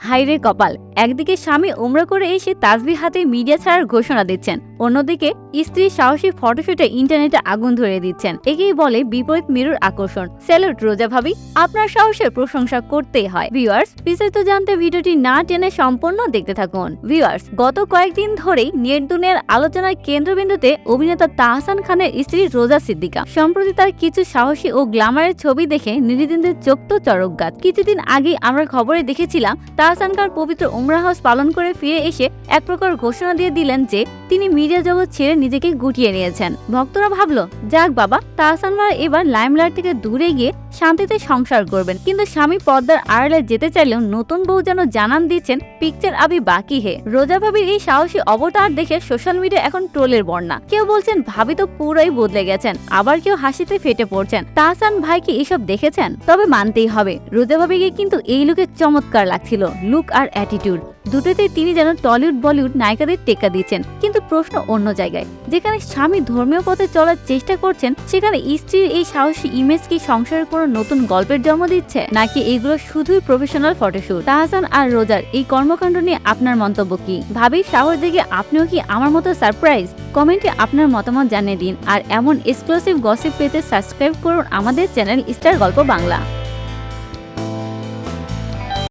হাইরে কপাল, একদিকে স্বামী উমরা করে এসে তাসবিহ হাতে মিডিয়া ছাড়ার ঘোষণা দিচ্ছেন, অন্যদিকে স্ত্রীর সাহসী ফটোশুটে ইন্টারনেটে আগুন ধরিয়ে দিচ্ছেন। একেই বলে বিপরীত মেরুর আকর্ষণ। স্যালুট রোজা ভাবি, আপনার সাহসের প্রশংসা করতেই হয়। ভিউয়ার্স, বিস্তারিত জানতে ভিডিওটি না টেনে সম্পূর্ণ দেখতে থাকুন। ভিউয়ার্স, গত কয়েকদিন ধরেই নেট দুনিয়ার আলোচনার কেন্দ্রবিন্দুতে অভিনেতা তাহসান খানের স্ত্রী রোজা সিদ্দিকা। সম্প্রতি তার কিছু সাহসী ও গ্ল্যামারের ছবি দেখে নেটিজেনদের চোখ তো চরকগাছ। কিছুদিন আগে আমরা খবরে দেখেছিলাম তাহসান খান পবিত্র উমরা হজ পালন করে ফিরে এসে এক প্রকার ঘোষণা দিয়ে দিলেন যে তিনি মিডিয়া জগৎ ছেড়ে নিজেকে গুটিয়ে নিয়েছেন। ভক্তরা ভাবলো, যাক বাবা, তাহসান ভাই এবার লাইমলাইট থেকে দূরে গিয়ে শান্তিতে সংসার করবেন। কিন্তু স্বামী পর্দার আড়ালে যেতে চাইলেও নতুন বউ যেন জানান দিচ্ছেন পিকচার আবি বাকি হে। রোজা ভাবির এই সাহসী অবতার দেখে সোশ্যাল মিডিয়া এখন ট্রোলের বন্যা। কেউ বলছেন ভাবি তো পুরোই বদলে গেছেন, আবার কেউ হাসিতে ফেটে পড়ছেন। তাহসান ভাই কি এসব দেখেছেন? তবে মানতেই হবে, রোজা ভাবিকে কিন্তু এই লুকে চমৎকার লাগছিল। লুক আর অ্যাটিটিউড দুটোতে তিনি যেন টলিউড বলিউড নায়িকাদের টেক্কা দিচ্ছেন। কিন্তু প্রশ্ন অন্য জায়গায়, যেখানে স্বামী ধর্মীয় পথে চলার চেষ্টা করছেন, সেখানে স্ত্রীর এই সাহসী ইমেজ কি সংসারের কোনো নতুন গল্পের জন্ম দিচ্ছে, নাকি এগুলো শুধুই প্রফেশনাল ফটোশুট? তাহসান আর রোজার এই কর্মকাণ্ড নিয়ে আপনার মন্তব্য কি? ভাবির সাহস দেখে আপনিও কি আমার মতো সারপ্রাইজ? কমেন্টে আপনার মতামত জানিয়ে দিন। আর এমন এক্সক্লুসিভ গসিপ পেতে সাবস্ক্রাইব করুন আমাদের চ্যানেল স্টার গল্প বাংলা।